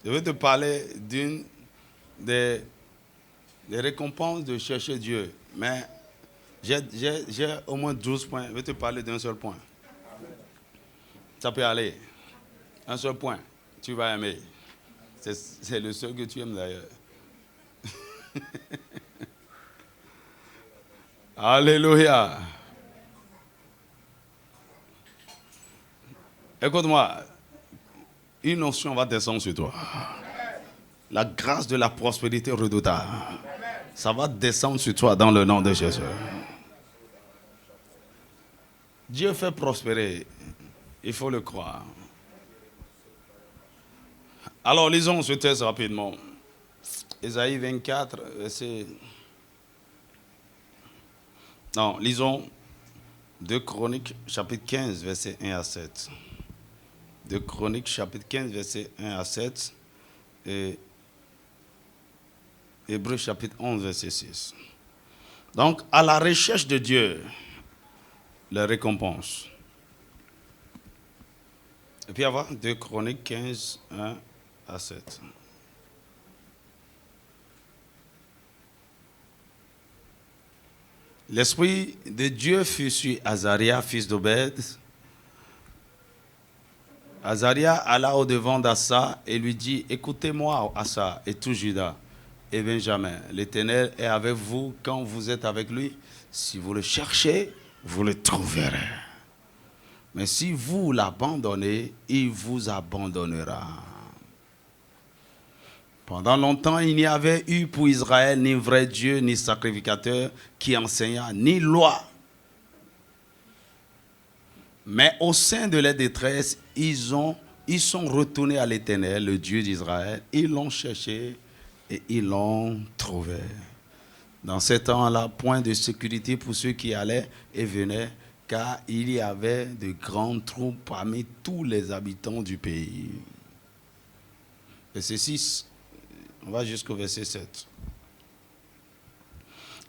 Je vais te parler d'une des récompenses de chercher Dieu. Mais j'ai au moins 12 points. Je vais te parler d'un seul point. Ça peut aller. Un seul point. Tu vas aimer. C'est le seul que tu aimes d'ailleurs. Alléluia. Écoute-moi. Une notion va descendre sur toi. La grâce de la prospérité redoutable. Ça va descendre sur toi dans le nom de Jésus. Dieu fait prospérer. Il faut le croire. Alors, lisons ce texte rapidement. Ésaïe 24, verset... Non, lisons 2 Chroniques, chapitre 15, verset 1 à 7. 2 Chroniques, chapitre 15, verset 1 à 7. Et Hébreux, chapitre 11, verset 6. Donc, à la recherche de Dieu, les récompenses. Et puis avoir 2 Chroniques 15, 1 à 7. L'Esprit de Dieu fut sur Azaria, fils d'Obed. Azaria alla au-devant d'Assa et lui dit, écoutez-moi, Assa, et tout Juda et Benjamin. L'Éternel est avec vous quand vous êtes avec lui. Si vous le cherchez, vous le trouverez. Mais si vous l'abandonnez, il vous abandonnera. Pendant longtemps, il n'y avait eu pour Israël ni vrai Dieu, ni sacrificateur qui enseignât, ni loi. Mais au sein de la détresse, ils sont retournés à l'Éternel, le Dieu d'Israël. Ils l'ont cherché et ils l'ont trouvé. Dans ces temps-là, point de sécurité pour ceux qui allaient et venaient, car il y avait de grandes troupes parmi tous les habitants du pays. Verset 6, on va jusqu'au verset 7.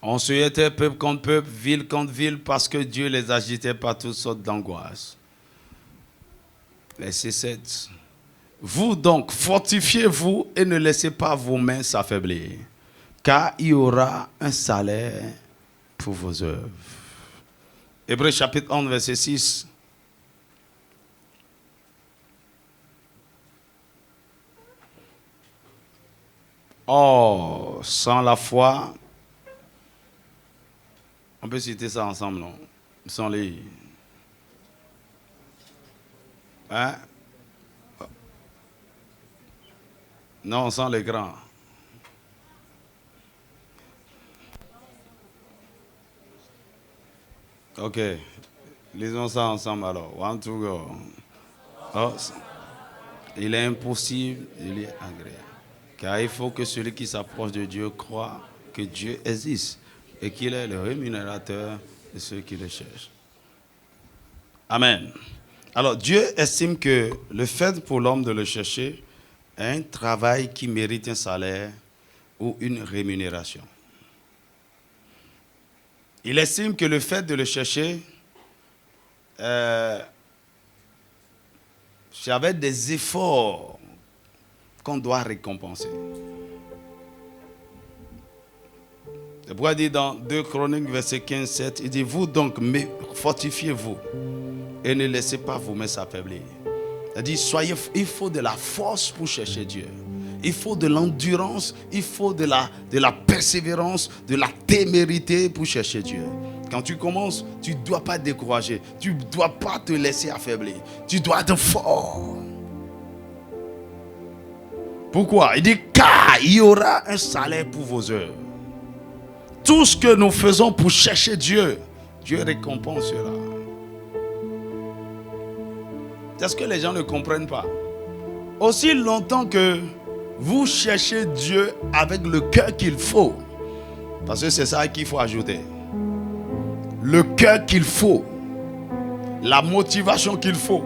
On se était peuple contre peuple, ville contre ville, parce que Dieu les agitait par toutes sortes d'angoisses. Verset 7. Vous donc, fortifiez-vous et ne laissez pas vos mains s'affaiblir, car il y aura un salaire pour vos œuvres. Hébreux chapitre 11, verset 6. Oh, sans la foi, on peut citer ça ensemble, non? Sans les... Hein? Non, sans les grands. Ok. Lisons ça ensemble alors. One, two, go. Oh, il est impossible, il est agréable. Car il faut que celui qui s'approche de Dieu croit que Dieu existe et qu'il est le rémunérateur de ceux qui le cherchent. Amen. Alors, Dieu estime que le fait pour l'homme de le chercher est un travail qui mérite un salaire ou une rémunération. Il estime que le fait de le chercher, c'est avec des efforts qu'on doit récompenser. C'est pourquoi il dit dans 2 Chroniques, verset 15, 7, il dit, vous donc, fortifiez-vous et ne laissez pas vos mains s'affaiblir. Il dit, il faut de la force pour chercher Dieu. Il faut de l'endurance, il faut de la persévérance, de la témérité pour chercher Dieu. Quand tu commences, tu ne dois pas te décourager. Tu ne dois pas te laisser affaiblir. Tu dois être fort. Pourquoi? Il dit, car il y aura un salaire pour vos œuvres. Tout ce que nous faisons pour chercher Dieu, Dieu récompensera. C'est ce que les gens ne comprennent pas. Aussi longtemps que vous cherchez Dieu avec le cœur qu'il faut, parce que c'est ça qu'il faut ajouter. Le cœur qu'il faut, la motivation qu'il faut.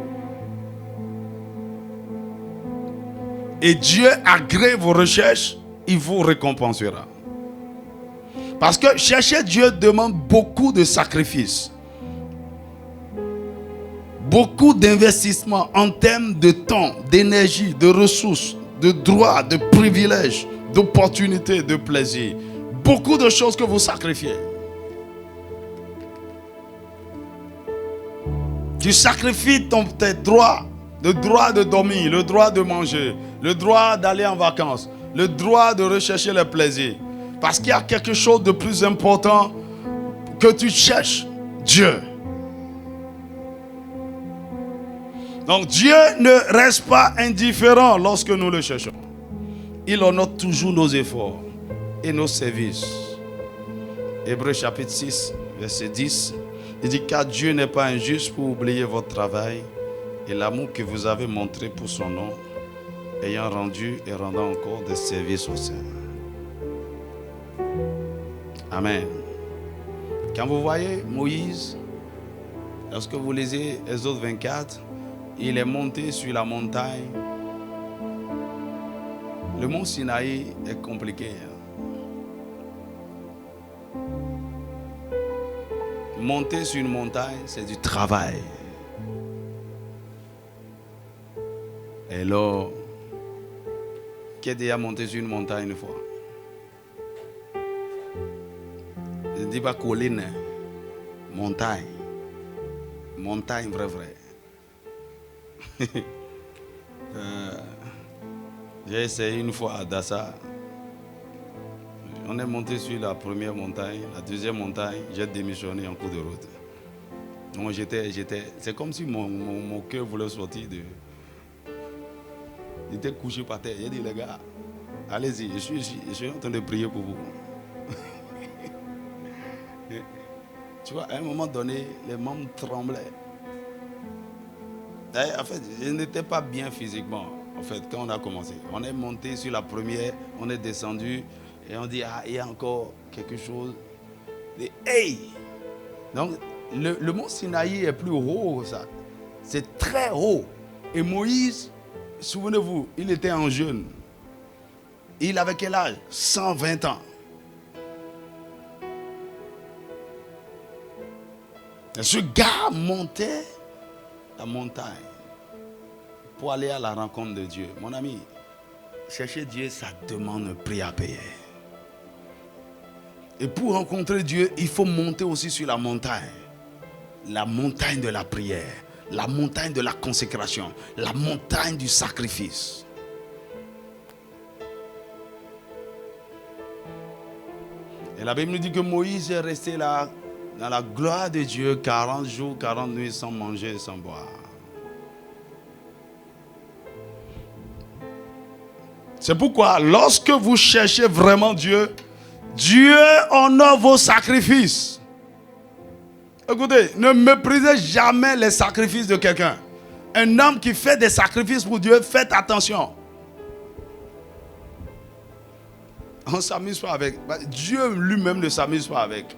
Et Dieu agrée vos recherches, il vous récompensera. Parce que chercher Dieu demande beaucoup de sacrifices. Beaucoup d'investissement en termes de temps, d'énergie, de ressources, de droits, de privilèges, d'opportunités, de plaisirs. Beaucoup de choses que vous sacrifiez. Tu sacrifies tes droits, le droit de dormir, le droit de manger, le droit d'aller en vacances, le droit de rechercher le plaisir. Parce qu'il y a quelque chose de plus important que tu cherches, Dieu. Donc Dieu ne reste pas indifférent lorsque nous le cherchons. Il honore toujours nos efforts et nos services. Hébreux chapitre 6, verset 10. Il dit car Dieu n'est pas injuste pour oublier votre travail et l'amour que vous avez montré pour son nom, ayant rendu et rendant encore des services au Seigneur. Amen. Quand vous voyez Moïse, lorsque vous lisez Exode 24, il est monté sur la montagne. Le mont Sinaï est compliqué. Monter sur une montagne, c'est du travail. Et là, qui est déjà monté sur une montagne une fois? Je ne dis pas colline, montagne. Montagne, vrai. J'ai essayé une fois à Dassa. On est monté sur la première montagne, la deuxième montagne, j'ai démissionné en cours de route. Donc c'est comme si mon cœur voulait sortir de... J'étais couché par terre. J'ai dit les gars, allez-y, je suis en train de prier pour vous. Tu vois, à un moment donné, les membres tremblaient. En fait, je n'étais pas bien physiquement. En fait, quand on a commencé, on est monté sur la première, on est descendu et on dit il y a encore quelque chose. Et, hey! Donc, le mont Sinaï est plus haut, ça. C'est très haut. Et Moïse, souvenez-vous, il était en jeûne. Il avait quel âge? 120 ans. Et ce gars montait la montagne pour aller à la rencontre de Dieu. Mon ami, chercher Dieu, ça demande un prix à payer. Et pour rencontrer Dieu, il faut monter aussi sur la montagne. La montagne de la prière, la montagne de la consécration, la montagne du sacrifice. Et la Bible nous dit que Moïse est resté là dans la gloire de Dieu 40 jours, 40 nuits sans manger et sans boire. C'est pourquoi lorsque vous cherchez vraiment Dieu, Dieu honore vos sacrifices. Écoutez, ne méprisez jamais les sacrifices de quelqu'un. Un homme qui fait des sacrifices pour Dieu, faites attention. On ne s'amuse pas avec. Dieu lui-même ne s'amuse pas avec.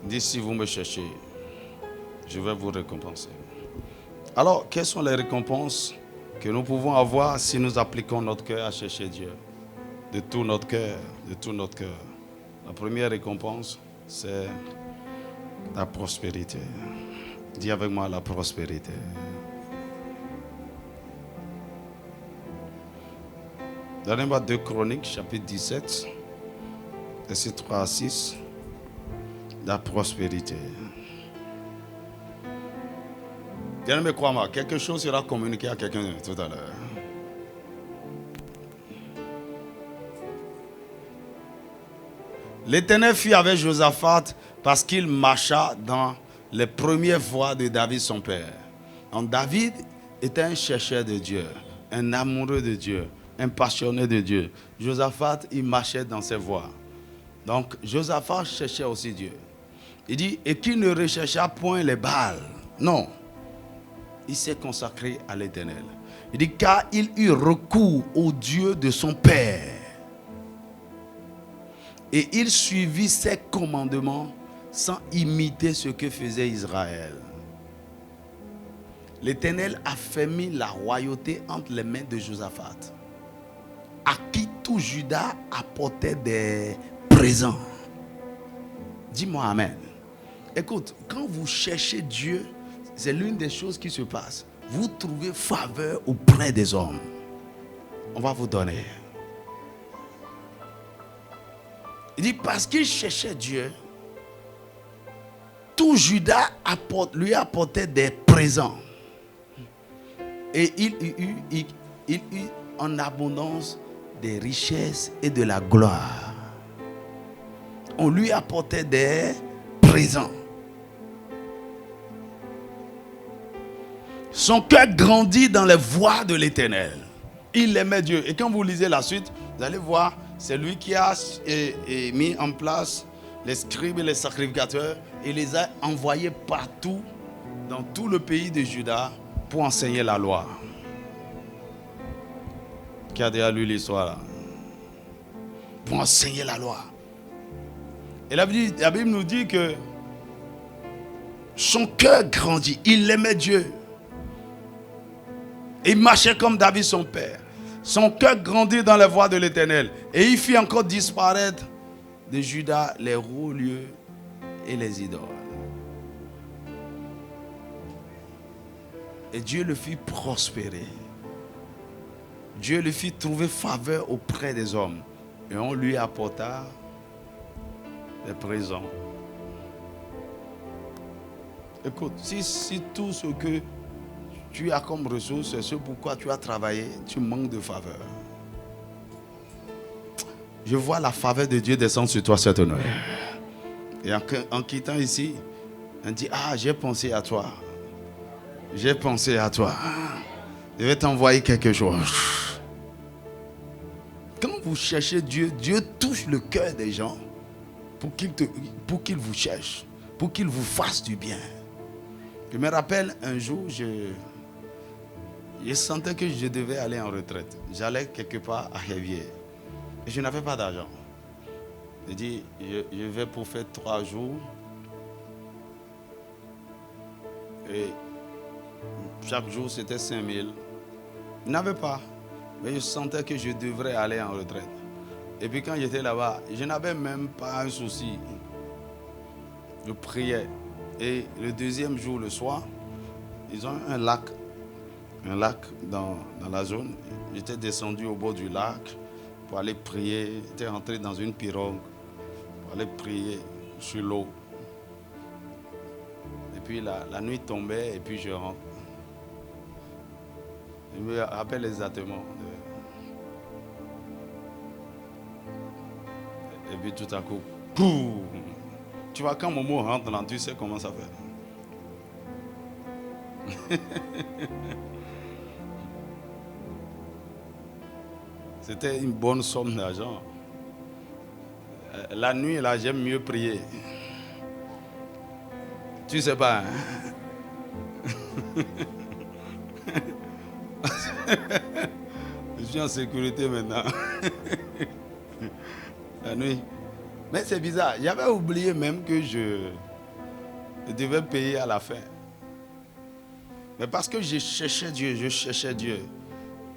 Il dit, si vous me cherchez, je vais vous récompenser. Alors, quelles sont les récompenses que nous pouvons avoir si nous appliquons notre cœur à chercher Dieu? De tout notre cœur, de tout notre cœur. La première récompense, c'est la prospérité. Dis avec moi la prospérité. Donnez-moi 2 Chroniques, chapitre 17, versets 3 à 6. La prospérité. Bien-aimé, crois-moi, quelque chose sera communiqué à quelqu'un tout à l'heure. L'Éternel fut avec Josaphat parce qu'il marcha dans les premières voies de David son père. Donc David était un chercheur de Dieu, un amoureux de Dieu, un passionné de Dieu. Josaphat, il marchait dans ses voies. Donc Josaphat cherchait aussi Dieu. Il dit, et qu'il ne rechercha point les Baals. Non. Il s'est consacré à l'Éternel. Il dit, car il eut recours au Dieu de son père. Et il suivit ses commandements sans imiter ce que faisait Israël. L'Éternel a fait mis la royauté entre les mains de Josaphat, à qui tout Juda apportait des présents. Dis-moi Amen. Écoute, quand vous cherchez Dieu, c'est l'une des choses qui se passe. Vous trouvez faveur auprès des hommes. On va vous donner. Il dit parce qu'il cherchait Dieu, tout Juda lui apportait des présents. Et il eut en abondance des richesses et de la gloire. On lui apportait des présents. Son cœur grandit dans les voies de l'Éternel. Il aimait Dieu. Et quand vous lisez la suite, vous allez voir, c'est lui qui a mis en place les scribes et les sacrificateurs et les a envoyés partout dans tout le pays de Juda pour enseigner la loi. Qui a déjà lu l'histoire là? Pour enseigner la loi. Et la Bible nous dit que son cœur grandit. Il aimait Dieu. Il marchait comme David son père. Son cœur grandit dans les voies de l'Éternel. Et il fit encore disparaître de Juda les hauts lieux et les idoles. Et Dieu le fit prospérer. Dieu le fit trouver faveur auprès des hommes. Et on lui apporta des présents. Écoute, si tout ce que tu as comme ressource, c'est ce pourquoi tu as travaillé, tu manques de faveur. Je vois la faveur de Dieu descendre sur toi cette nuit. Et en quittant ici, on dit, ah, j'ai pensé à toi. J'ai pensé à toi. Je vais t'envoyer quelque chose. Quand vous cherchez Dieu, Dieu touche le cœur des gens pour qu'ils vous cherchent, pour qu'ils vous fassent du bien. Je me rappelle un jour, je sentais que je devais aller en retraite. J'allais quelque part à Révier. Et je n'avais pas d'argent. J'ai dit, je vais pour faire 3 jours. Et chaque jour, c'était 5 000. Je n'avais pas. Mais je sentais que je devrais aller en retraite. Et puis quand j'étais là-bas, je n'avais même pas un souci. Je priais. Et le deuxième jour, le soir, ils ont un lac dans la zone. J'étais descendu au bord du lac pour aller prier. J'étais rentré dans une pirogue pour aller prier sur l'eau. Et puis la nuit tombait et puis je rentre. Je me rappelle exactement. Et puis tout à coup, poum! Tu vois, quand Momo rentre là, tu sais comment ça fait. C'était une bonne somme d'argent. La nuit, là, j'aime mieux prier. Tu sais pas, hein? Je suis en sécurité maintenant. La nuit. Mais c'est bizarre. J'avais oublié même que je devais payer à la fin. Mais parce que je cherchais Dieu.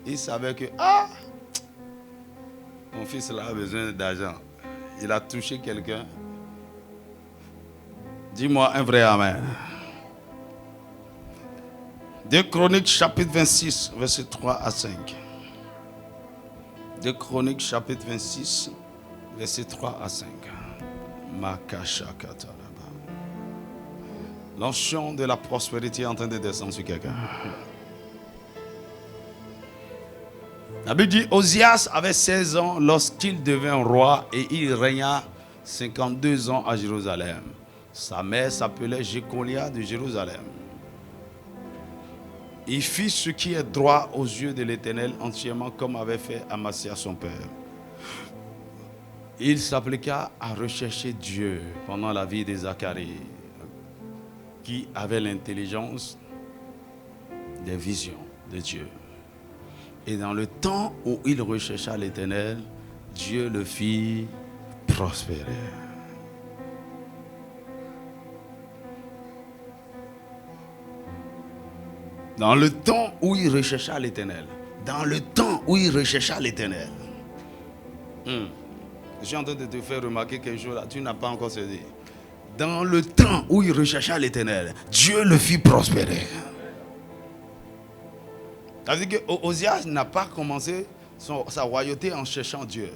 Il savait que, mon fils là a besoin d'argent. Il a touché quelqu'un. Dis-moi un vrai amen. 2 Chroniques chapitre 26, verset 3 à 5. 2 Chroniques chapitre 26, verset 3 à 5. L'onction de la prospérité est en train de descendre sur quelqu'un. La Bible dit, Osias avait 16 ans lorsqu'il devint roi et il régna 52 ans à Jérusalem. Sa mère s'appelait Jécolia de Jérusalem. Il fit ce qui est droit aux yeux de l'Éternel entièrement comme avait fait Amasia son père. Il s'appliqua à rechercher Dieu pendant la vie de Zacharie, qui avait l'intelligence des visions de Dieu. Et dans le temps où il rechercha l'Éternel, Dieu le fit prospérer. Dans le temps où il rechercha l'Éternel. Dans le temps où il rechercha l'Éternel. Je suis en train de te faire remarquer quelque chose là. Tu n'as pas encore saisi. dans le temps où il rechercha l'Éternel, Dieu le fit prospérer. C'est-à-dire que Osias n'a pas commencé sa royauté en cherchant Dieu.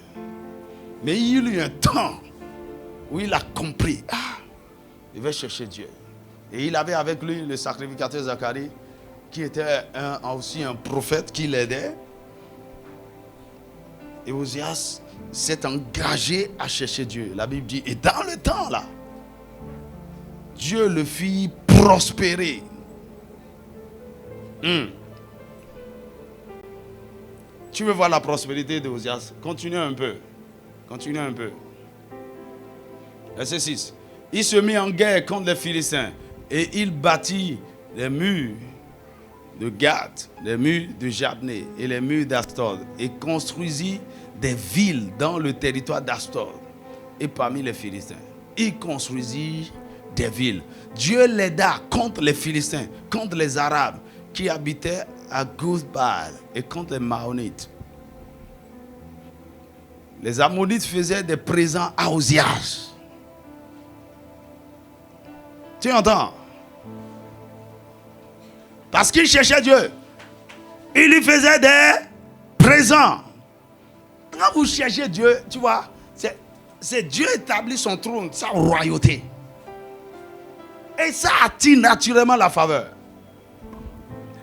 Mais il y a eu un temps où il a compris, il va chercher Dieu. Et il avait avec lui le sacrificateur Zacharie, qui était aussi un prophète qui l'aidait. Et Osias s'est engagé à chercher Dieu. La Bible dit, et dans le temps là, Dieu le fit prospérer. Tu veux voir la prospérité de Osias? Continue un peu. Continue un peu. Verset 6. Il se mit en guerre contre les Philistins et il bâtit les murs de Gath, les murs de Jabné et les murs d'Astor et construisit des villes dans le territoire d'Astor et parmi les Philistins. Il construisit des villes. Dieu l'aida contre les Philistins, contre les Arabes qui habitaient à Gouthbal et contre les Maonites. Les Ammonites faisaient des présents à Osias. Tu entends? Parce qu'il cherchait Dieu. Il lui faisait des présents. Quand vous cherchez Dieu, tu vois, c'est Dieu établit son trône, sa royauté. Et ça attire naturellement la faveur.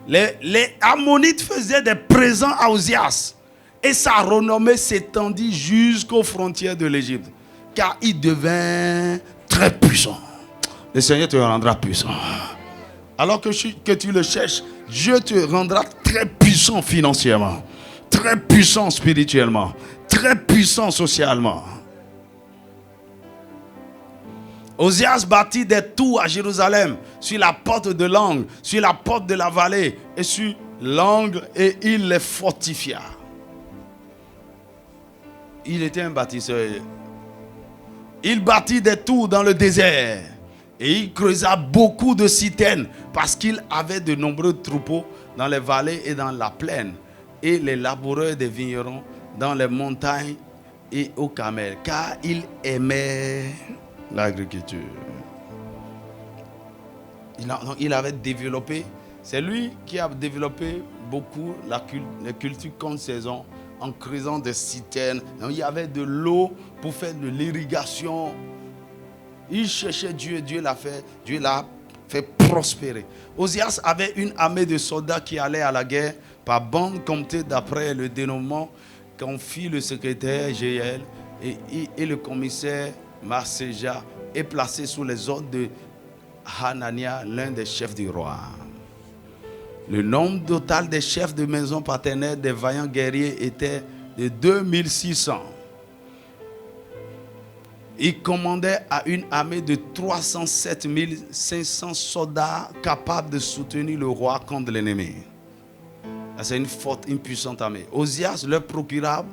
Les Ammonites faisaient des présents à Osias. Et sa renommée s'étendit jusqu'aux frontières de l'Égypte. Car il devint très puissant. Le Seigneur te rendra puissant. Alors que tu le cherches, Dieu te rendra très puissant financièrement, très puissant spirituellement, très puissant socialement. Osias bâtit des tours à Jérusalem, sur la porte de l'angle, sur la porte de la vallée et sur l'angle, et il les fortifia. Il était un bâtisseur. Il bâtit des tours dans le désert. Et il creusa beaucoup de citernes parce qu'il avait de nombreux troupeaux dans les vallées et dans la plaine. Et les laboureurs des vignerons dans les montagnes et au Carmel. Car il aimait l'agriculture. Il avait développé, c'est lui qui a développé beaucoup les cultures contre saison en creusant des citernes. Il y avait de l'eau pour faire de l'irrigation. Il cherchait Dieu, Dieu l'a fait prospérer. Osias avait une armée de soldats qui allaient à la guerre par bande comptée d'après le dénombrement qu'en fit le secrétaire Jéhiel et le commissaire Marséja est placé sous les ordres de Hanania, l'un des chefs du roi. Le nombre total des chefs de maison paternelle des vaillants guerriers était de 2600. Il commandait à une armée de 307 500 soldats capables de soutenir le roi contre l'ennemi. C'est une forte, une puissante armée. Osias leur procura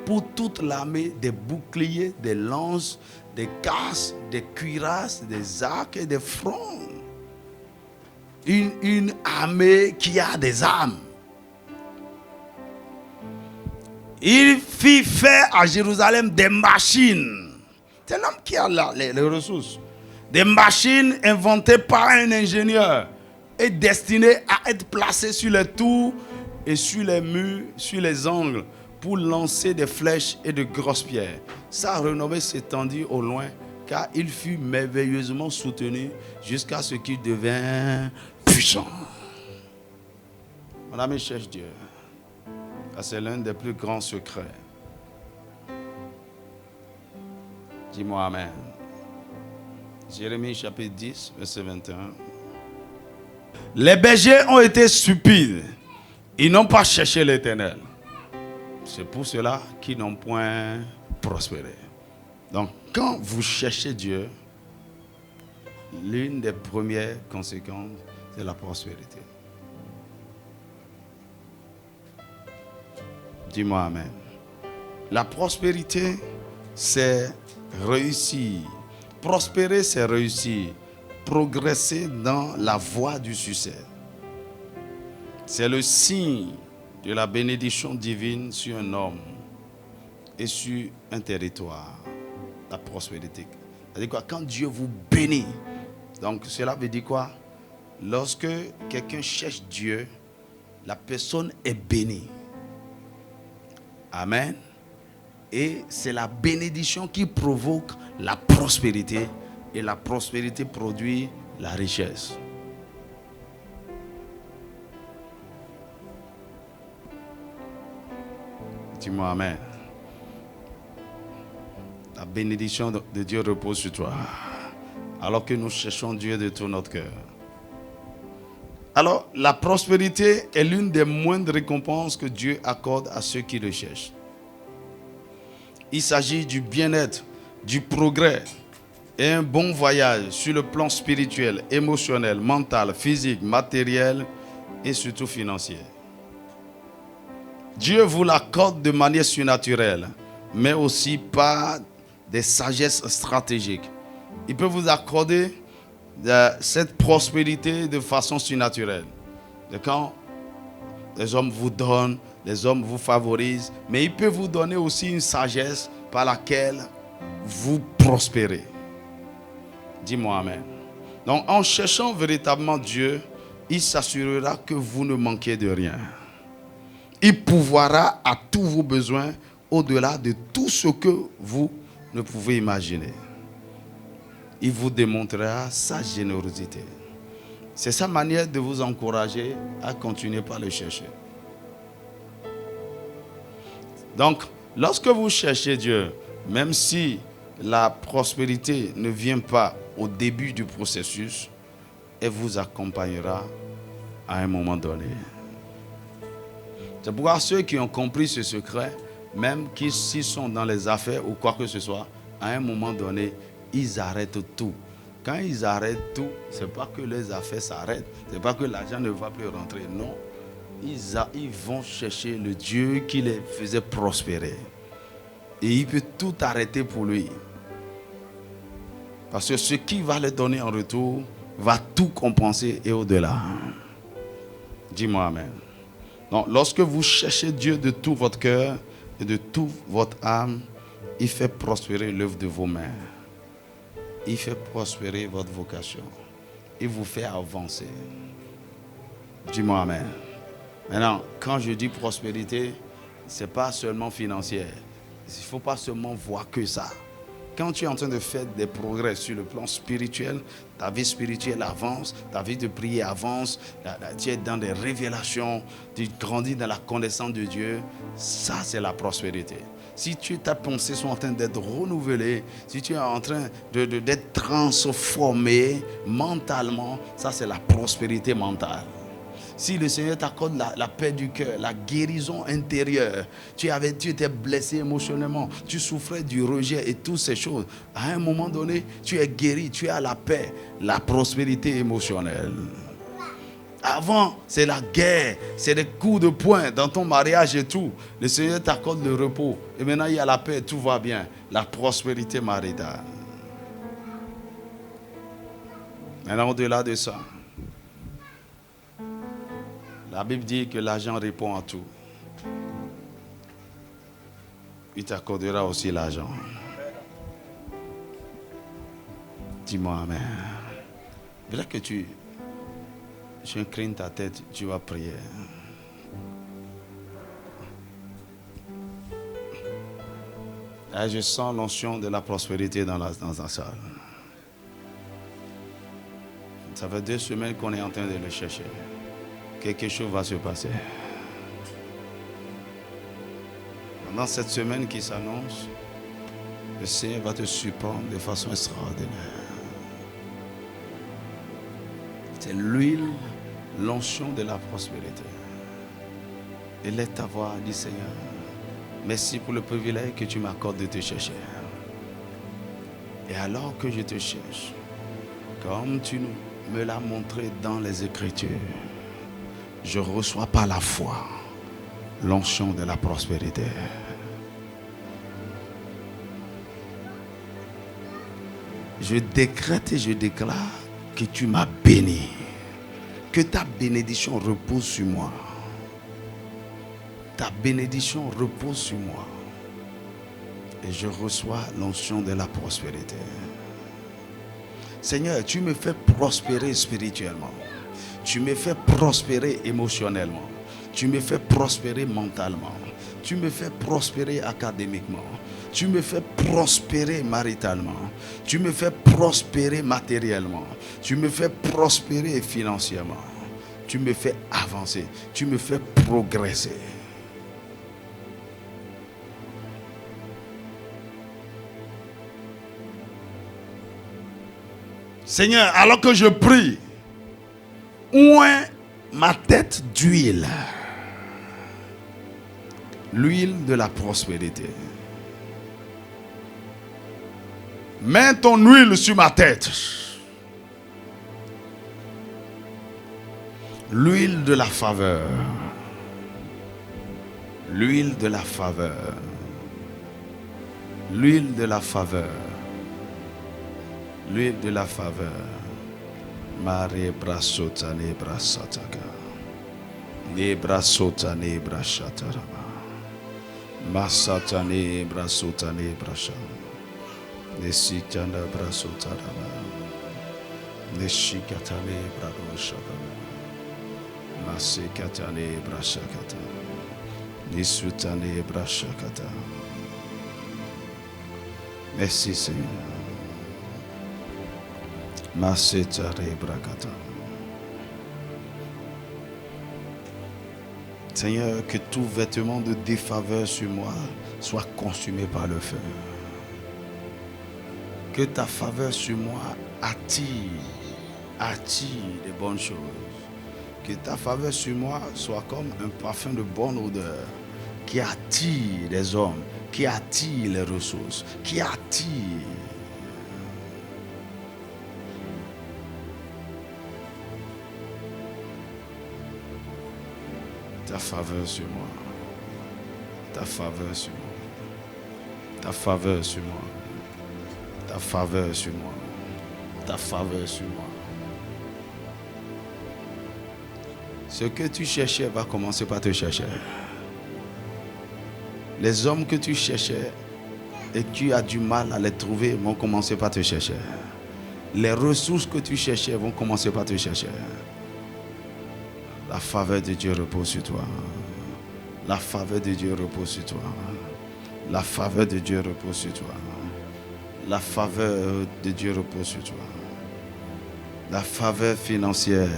pour toute l'armée des boucliers, des lances, des casques, des cuirasses, des arcs et des fronts. Une armée qui a des armes. Il fit faire à Jérusalem des machines. C'est l'homme qui a les ressources. Des machines inventées par un ingénieur et destinées à être placées sur les tours et sur les murs, sur les angles, pour lancer des flèches et de grosses pierres. Sa renommée s'étendit au loin, car il fut merveilleusement soutenu jusqu'à ce qu'il devint puissant. Mon ami cherche Dieu. C'est l'un des plus grands secrets. Dis-moi Amen. Jérémie chapitre 10, verset 21. Les bergers ont été stupides. Ils n'ont pas cherché l'Éternel. C'est pour cela qu'ils n'ont point prospéré. Donc, quand vous cherchez Dieu, l'une des premières conséquences, c'est la prospérité. Dis-moi Amen. La prospérité, c'est réussir. Prospérer, c'est réussir. Progresser dans la voie du succès. C'est le signe de la bénédiction divine sur un homme et sur un territoire. La prospérité. Ça veut dire quoi? Quand Dieu vous bénit. Donc cela veut dire quoi? Lorsque quelqu'un cherche Dieu, la personne est bénie. Amen. Et c'est la bénédiction qui provoque la prospérité. Et la prospérité produit la richesse. Dis-moi amen. La bénédiction de Dieu repose sur toi. Alors que nous cherchons Dieu de tout notre cœur. Alors, la prospérité est l'une des moindres récompenses que Dieu accorde à ceux qui le cherchent. Il s'agit du bien-être, du progrès et un bon voyage sur le plan spirituel, émotionnel, mental, physique, matériel et surtout financier. Dieu vous l'accorde de manière surnaturelle, mais aussi par des sagesses stratégiques. Il peut vous accorder cette prospérité de façon surnaturelle. Et quand les hommes vous donnent, les hommes vous favorisent, mais il peut vous donner aussi une sagesse par laquelle vous prospérez. Dis-moi amen. Donc en cherchant véritablement Dieu, il s'assurera que vous ne manquez de rien. Il pourvoira à tous vos besoins au-delà de tout ce que vous ne pouvez imaginer. Il vous démontrera sa générosité. C'est sa manière de vous encourager à continuer par le chercher. Donc, lorsque vous cherchez Dieu, même si la prospérité ne vient pas au début du processus, elle vous accompagnera à un moment donné. C'est pourquoi ceux qui ont compris ce secret, même s'ils sont dans les affaires ou quoi que ce soit, à un moment donné, ils arrêtent tout. Quand ils arrêtent tout, ce n'est pas que les affaires s'arrêtent, ce n'est pas que l'argent ne va plus rentrer, non. Ils vont chercher le Dieu qui les faisait prospérer. Et il peut tout arrêter pour lui. Parce que ce qu'il va leur donner en retour va tout compenser et au-delà. Dis-moi amen. Donc, lorsque vous cherchez Dieu de tout votre cœur et de toute votre âme, il fait prospérer l'œuvre de vos mains. Il fait prospérer votre vocation. Il vous fait avancer. Dis-moi amen. Maintenant, quand je dis prospérité, ce n'est pas seulement financière. Il ne faut pas seulement voir que ça. Quand tu es en train de faire des progrès sur le plan spirituel, ta vie spirituelle avance, ta vie de prière avance, tu es dans des révélations, tu grandis dans la connaissance de Dieu, ça c'est la prospérité. Si ta pensée sont en train d'être renouvelée, si tu es en train d'être transformé mentalement, ça c'est la prospérité mentale. Si le Seigneur t'accorde la paix du cœur, la guérison intérieure, tu étais blessé émotionnellement, tu souffrais du rejet et toutes ces choses. À un moment donné, tu es guéri, tu as la paix, la prospérité émotionnelle. Avant, c'est la guerre, c'est des coups de poing dans ton mariage et tout. Le Seigneur t'accorde le repos. Et maintenant, il y a la paix, tout va bien. La prospérité maritale. Maintenant, au-delà de ça, la Bible dit que l'argent répond à tout. Il t'accordera aussi l'argent. Dis-moi amen. Voilà que tu inclines ta tête, tu vas prier. Et je sens l'onction de la prospérité dans la salle. Ça fait 2 semaines qu'on est en train de le chercher. Quelque chose va se passer. Pendant cette semaine qui s'annonce, le Seigneur va te surprendre de façon extraordinaire. C'est l'huile, l'onction de la prospérité. Et laisse ta voix, dit Seigneur, merci pour le privilège que tu m'accordes de te chercher. Et alors que je te cherche, comme tu me l'as montré dans les Écritures, je reçois par la foi l'onction de la prospérité. Je décrète et je déclare que tu m'as béni. Que ta bénédiction repose sur moi. Ta bénédiction repose sur moi. Et je reçois l'onction de la prospérité. Seigneur, tu me fais prospérer spirituellement. Tu me fais prospérer émotionnellement. Tu me fais prospérer mentalement. Tu me fais prospérer académiquement. Tu me fais prospérer maritalement. Tu me fais prospérer matériellement. Tu me fais prospérer financièrement. Tu me fais avancer. Tu me fais progresser. Seigneur, alors que je prie, oint ma tête d'huile. L'huile de la prospérité. Mets ton huile sur ma tête. L'huile de la faveur. L'huile de la faveur. L'huile de la faveur. L'huile de la faveur. Marie brasota ne brasataka. Ne brasota ne brashatarama. Masata ne brasota ne brashatarama. Ne sikanda brasotarama. Ne shikatane bradoshadama. Masikatane brashakata. Ne sutane brashakata. Merci Seigneur. Seigneur, que tout vêtement de défaveur sur moi soit consumé par le feu. Que ta faveur sur moi attire des bonnes choses. Que ta faveur sur moi soit comme un parfum de bonne odeur qui attire les hommes, qui attire les ressources, qui attire. Ta faveur sur moi. Ta faveur sur moi. Ta faveur sur moi. Ta faveur sur moi. Ta faveur sur moi. Ce que tu cherchais va commencer par te chercher. Les hommes que tu cherchais et que tu as du mal à les trouver vont commencer par te chercher. Les ressources que tu cherchais vont commencer par te chercher. La faveur de Dieu repose sur toi. La faveur de Dieu repose sur toi. La faveur de Dieu repose sur toi. La faveur de Dieu repose sur toi. La faveur financière.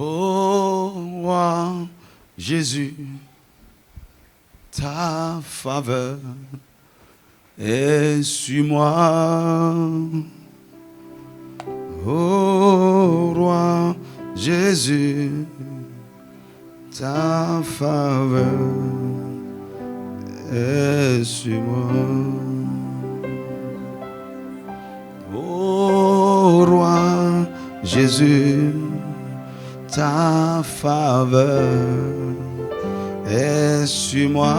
Oh roi Jésus, ta faveur est sur moi. Oh roi Jésus, ta faveur est sur moi. Oh roi Jésus, ta faveur est sur moi.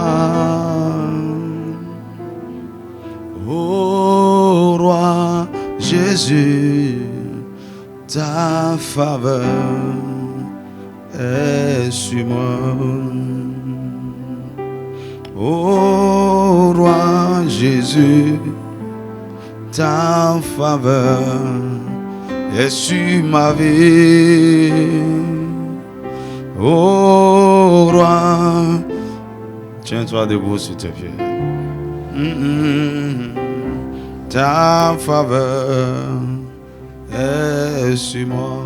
Oh roi Jésus, ta faveur est sur moi. Oh roi Jésus, ta faveur est sur ma vie. Oh roi, tiens-toi debout s'il te plaît. Ta faveur est sur moi.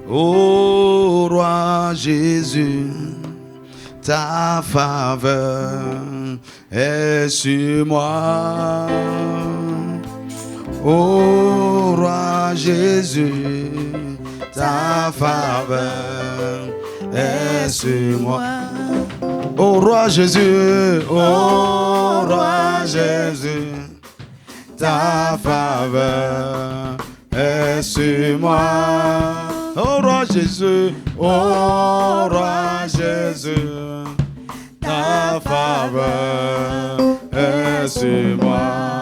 Oh roi Jésus, ta faveur est sur moi. Oh roi Jésus, ta faveur est sur moi. Oh roi Jésus, oh roi Jésus, ta faveur est sur moi. Oh roi Jésus, oh roi Jésus, ta faveur est sur moi.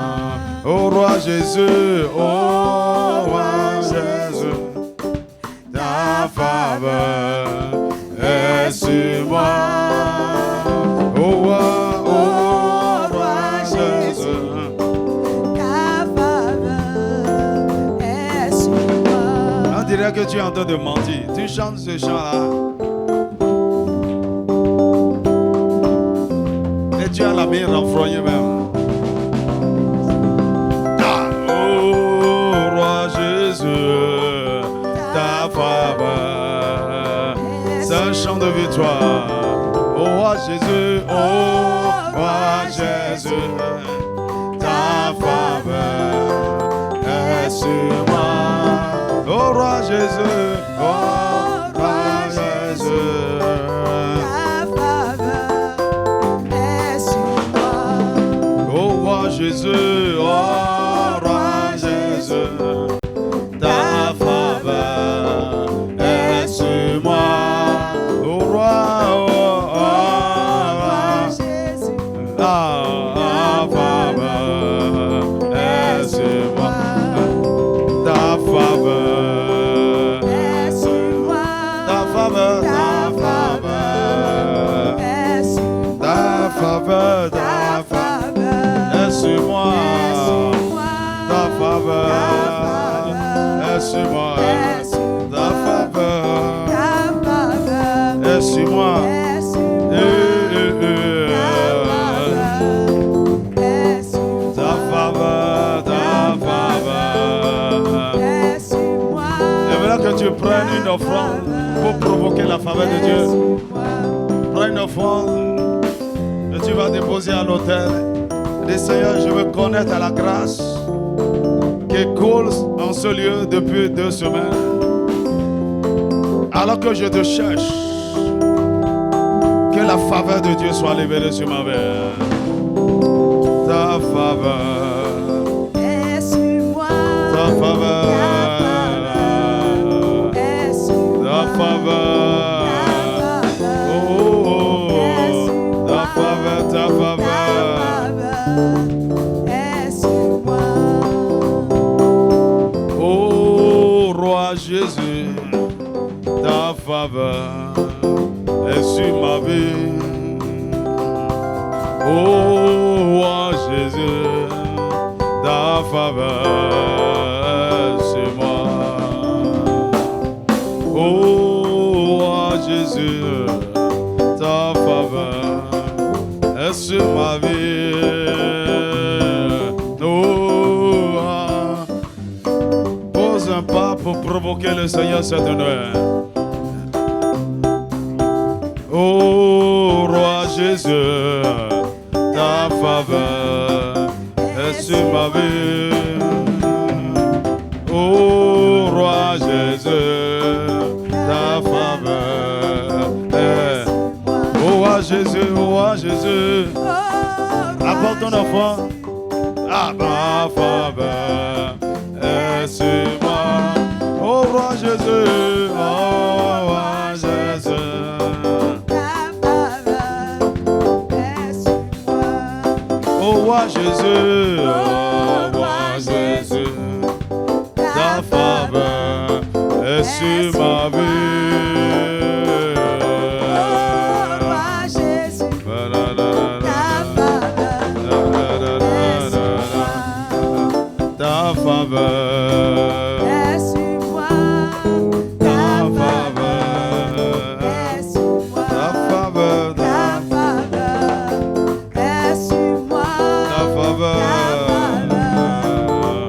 roi Jésus, oh roi Jésus, ta faveur est sur moi. Oh roi Jésus, ta faveur est sur moi. on dirait que tu es en train de mentir. Tu chantes ce chant-là. Et tu as la main renfrognée même. Ta faveur, c'est un chant de victoire. Oh roi Jésus, oh roi Jésus, ta faveur est sur moi. Oh roi Jésus, oh roi Jésus, Ta faveur est sur moi. oh roi Jésus, oh roi Jésus. Ta faveur est sur moi, oh roi, oh roi Jésus, ta faveur est sur moi, ta faveur est sur moi. ta faveur, ta faveur est sur moi. ta faveur, ta faveur est sur moi, ta faveur est sur moi, ta faveur est sur moi. Ta faveur, ta faveur. J'aimerais que tu prennes une offrande pour provoquer la faveur de Dieu. Prends une offrande que tu vas déposer à l'autel. Dis Seigneur, je veux connaître la grâce qui coule en ce lieu depuis 2 semaines. Alors que je te cherche, que la faveur de Dieu soit libérée sur ma vie. Ta faveur, ta faveur, ta faveur, oh, ta faveur, ta faveur. Oh roi Jésus, ta faveur est sur ma vie. Oh roi Jésus, ta faveur est sur moi. Oh roi Jésus, ta faveur est sur ma vie. Oh, pose un pas pour provoquer le Seigneur cette nuit. Oh roi Jésus, ta faveur est sur ma vie. Oh roi Jésus, ta faveur est. Oh roi Jésus, oh roi Jésus, apporte ton enfant. Ah, ma faveur est sur moi. Oh roi Jésus, oh roi Jésus. Oh roi Jésus, oh roi Jésus, ta faveur est sur ma vie. Ta faveur est sur moi. ta faveur, ta faveur, Ta faveur est sur moi. ta faveur,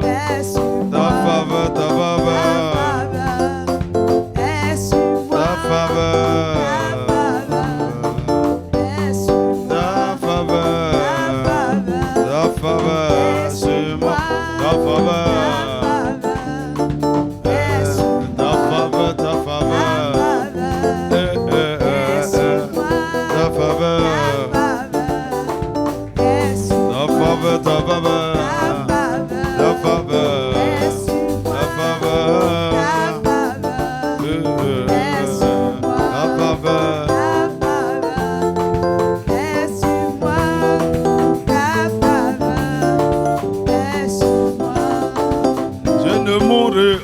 Est sur ta faveur, ta faveur. est sur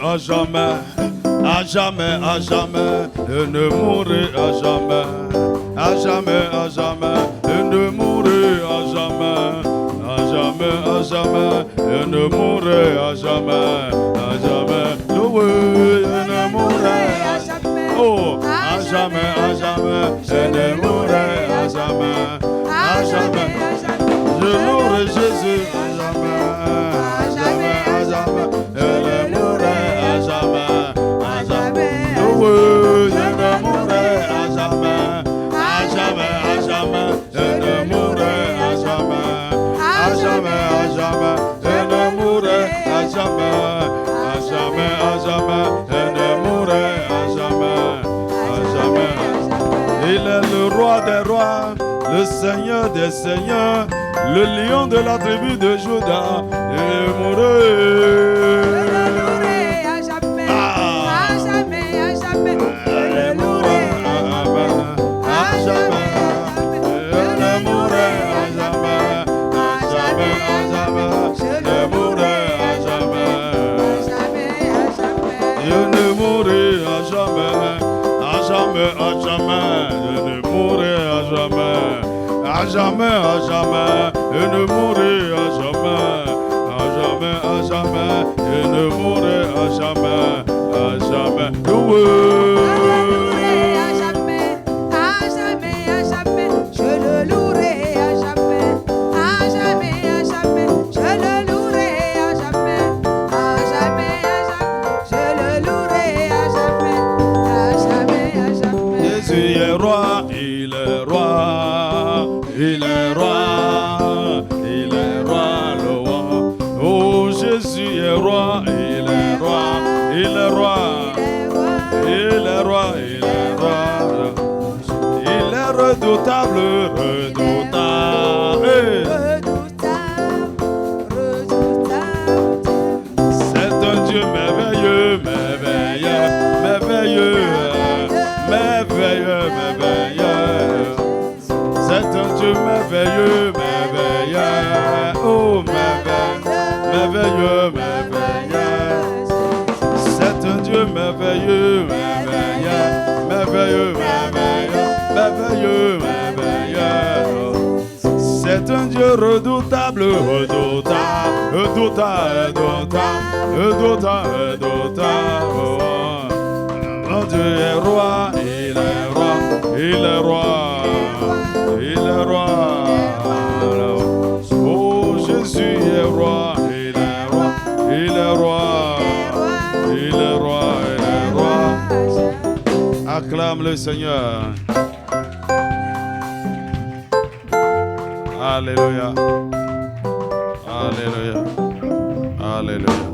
à jamais, à jamais, à jamais, je ne mourrai à jamais, à jamais, à jamais, je ne mourrai à jamais, à jamais, à jamais, je ne mourrai à jamais, à jamais, loué, je ne mourrai à jamais, oh, à jamais, je ne mourrai à jamais, à jamais, je louerai Jésus à jamais, à jamais, à jamais, je ne mourrai à jamais, à jamais, loué, je ne mourrai à jamais, à jamais, à jamais, je ne mourrai à jamais, à jamais, à jamais, je ne mourrai à jamais, à jamais, à jamais, je ne mourrai à jamais, à jamais. Il est le roi des rois, le Seigneur des seigneurs, le lion de la tribu de Juda, il mourrait. À jamais, à jamais, à jamais, je le louerai à jamais, je le mourrai à jamais, à jamais, à jamais, je le mourrai à jamais, je ne mourrai à jamais, à jamais, à jamais, je ne mourrai à jamais, à jamais, à jamais, je ne mourrai à jamais, à jamais, à jamais, je ne mourrai à jamais, à jamais, loué. à jamais, à jamais, à jamais, je le louerai à jamais, à jamais, à jamais, je le louerai à jamais, à jamais, à jamais, je le louerai à jamais, à jamais, à jamais. Jésus est roi, il est roi, il est roi, il est roi, le roi. Oh, Jésus est roi, il est roi, il est roi, il est roi, il est roi. Il est redoutable, redoutable. C'est un Dieu merveilleux, merveilleux, merveilleux, merveilleux, merveilleux. C'est un Dieu merveilleux, merveilleux, oh merveilleux, merveilleux, merveilleux. C'est un Dieu merveilleux, merveilleux, merveilleux, merveilleux, merveilleux, merveilleux. C'est un Dieu redoutable, redoutable, redoutable, redoutable, redoutable, redoutable. Mon Dieu est roi, il est roi, il est roi. Il est roi, oh Jésus est roi, il est roi, il est roi, il est roi, il est roi. Acclame le Seigneur. Alléluia, alléluia, alléluia.